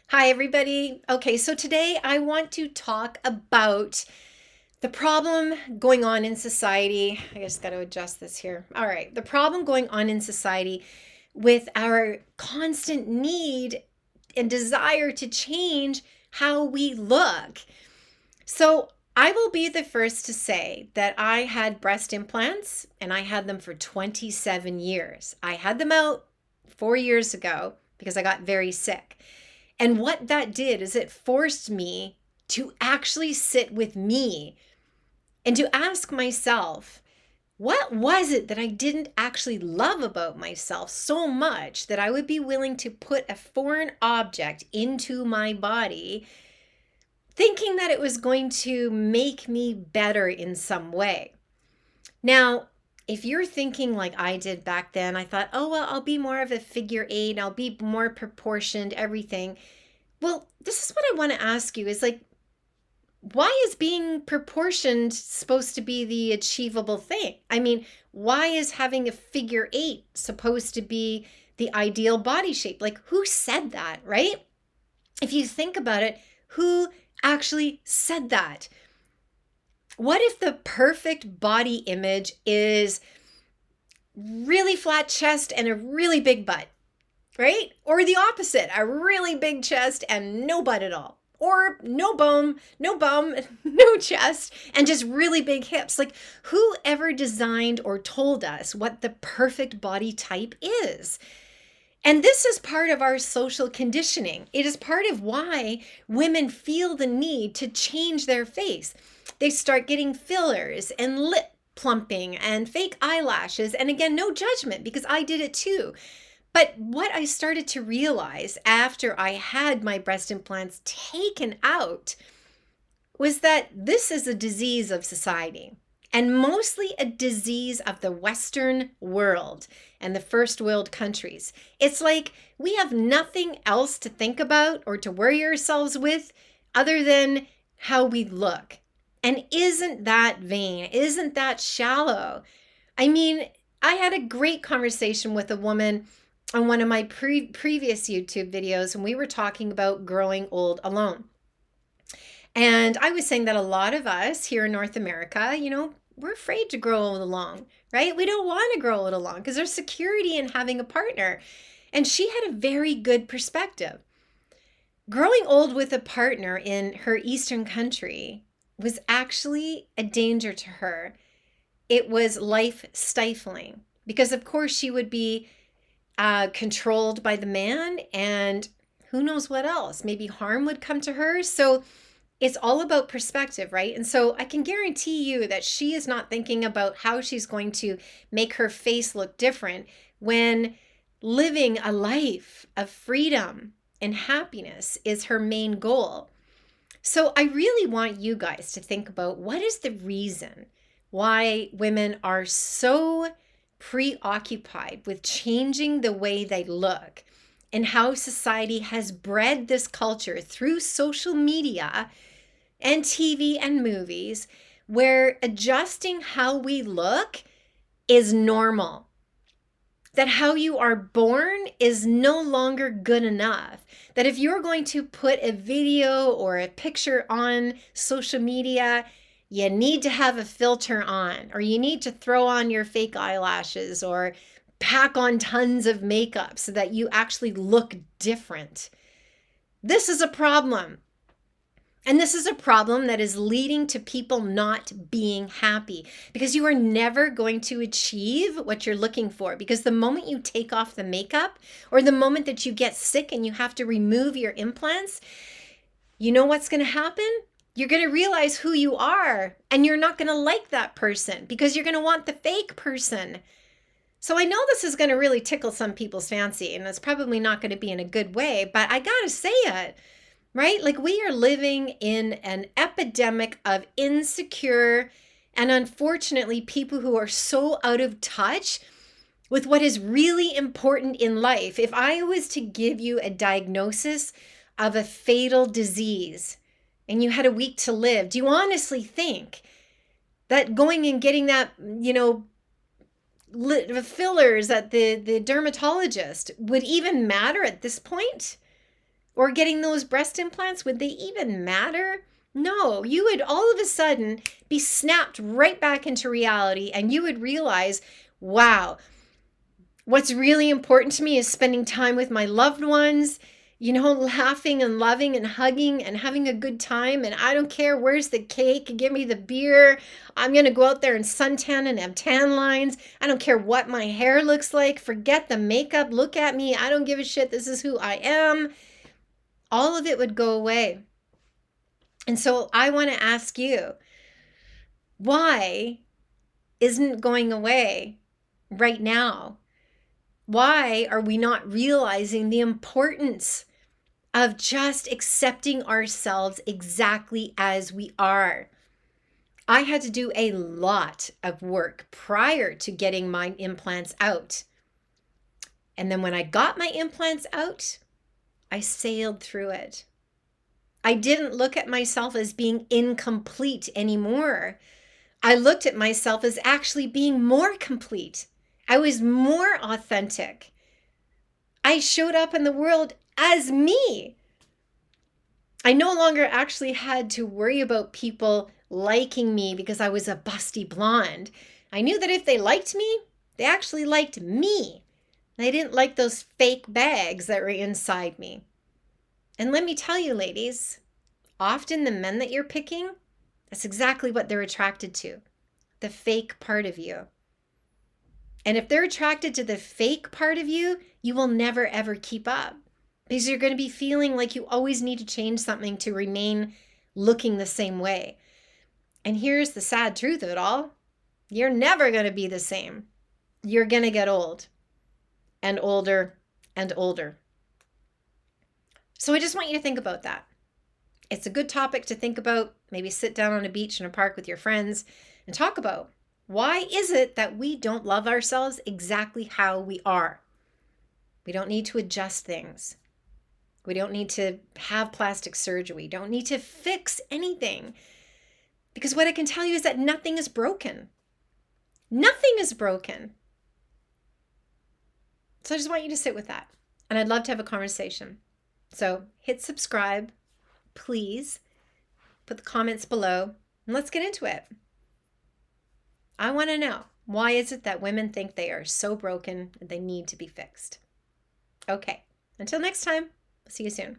Hi, everybody. Okay, so today I want to talk about the problem going on in society. I just got to adjust this here. All right, the problem going on in society with our constant need and desire to change how we look. So, I will be the first to say that I had breast implants and I had them for 27 years. I had them out 4 years ago because I got very sick. And what that did is it forced me to actually sit with me and to ask myself, what was it that I didn't actually love about myself so much that I would be willing to put a foreign object into my body, thinking that it was going to make me better in some way? Now, if you're thinking like I did back then, I thought, oh, well, I'll be more of a figure eight, I'll be more proportioned, everything. Well, this is what I want to ask you is like, why is being proportioned supposed to be the achievable thing? I mean, why is having a figure eight supposed to be the ideal body shape? Like, who said that, right? If you think about it, who actually said that? What if the perfect body image is really flat chest and a really big butt? Right? Or the opposite, a really big chest and no butt at all. Or no bum, no chest, and just really big hips. Like, who ever designed or told us what the perfect body type is? And this is part of our social conditioning. It is part of why women feel the need to change their face. They start getting fillers and lip plumping and fake eyelashes. And again, no judgment because I did it too. But what I started to realize after I had my breast implants taken out was that this is a disease of society and mostly a disease of the Western world and the first world countries. It's like we have nothing else to think about or to worry ourselves with other than how we look. And isn't that vain? Isn't that shallow? I mean, I had a great conversation with a woman on one of my previous YouTube videos, and we were talking about growing old alone. And I was saying that a lot of us here in North America, we're afraid to grow old alone, right? We don't want to grow old alone because there's security in having a partner. And she had a very good perspective. Growing old with a partner in her Eastern country was actually a danger to her. It was life stifling because, of course, she would be controlled by the man, and who knows what else. Maybe harm would come to her. So it's all about perspective, right? And so I can guarantee you that she is not thinking about how she's going to make her face look different when living a life of freedom and happiness is her main goal. So I really want you guys to think about what is the reason why women are so preoccupied with changing the way they look and how society has bred this culture through social media and TV and movies where adjusting how we look is normal. That how you are born is no longer good enough. That if you're going to put a video or a picture on social media, you need to have a filter on, or you need to throw on your fake eyelashes or pack on tons of makeup so that you actually look different. This is a problem. And this is a problem that is leading to people not being happy because you are never going to achieve what you're looking for. Because the moment you take off the makeup or the moment that you get sick and you have to remove your implants, you know what's going to happen? You're going to realize who you are and you're not going to like that person because you're going to want the fake person. So I know this is going to really tickle some people's fancy and it's probably not going to be in a good way, but I got to say it. Right? Like we are living in an epidemic of insecure and unfortunately people who are so out of touch with what is really important in life. If I was to give you a diagnosis of a fatal disease and you had a week to live, do you honestly think that going and getting that, fillers at the dermatologist would even matter at this point? Or getting those breast implants, would they even matter? No, you would all of a sudden be snapped right back into reality, and you would realize, wow, what's really important to me is spending time with my loved ones, laughing and loving and hugging and having a good time. And I don't care, where's the cake? Give me the beer. I'm going to go out there and suntan and have tan lines. I don't care what my hair looks like. Forget the makeup. Look at me. I don't give a shit. This is who I am. All of it would go away. And so I want to ask you, why isn't it going away right now? Why are we not realizing the importance of just accepting ourselves exactly as we are? I had to do a lot of work prior to getting my implants out. And then when I got my implants out, I sailed through it. I didn't look at myself as being incomplete anymore. I looked at myself as actually being more complete. I was more authentic. I showed up in the world as me. I no longer actually had to worry about people liking me because I was a busty blonde. I knew that if they liked me, they actually liked me. They didn't like those fake bags that were inside me. And let me tell you, ladies, often the men that you're picking, that's exactly what they're attracted to, the fake part of you. And if they're attracted to the fake part of you, you will never, ever keep up, because you're going to be feeling like you always need to change something to remain looking the same way. And here's the sad truth of it all. You're never going to be the same. You're going to get old and older and older. So I just want you to think about that. It's a good topic to think about. Maybe sit down on a beach in a park with your friends and talk about, why is it that we don't love ourselves exactly how we are? We don't need to adjust things. We don't need to have plastic surgery. We don't need to fix anything. Because what I can tell you is that nothing is broken. Nothing is broken. So I just want you to sit with that. And I'd love to have a conversation. So hit subscribe, please. Put the comments below and let's get into it. I want to know, why is it that women think they are so broken and they need to be fixed? Okay, until next time, see you soon.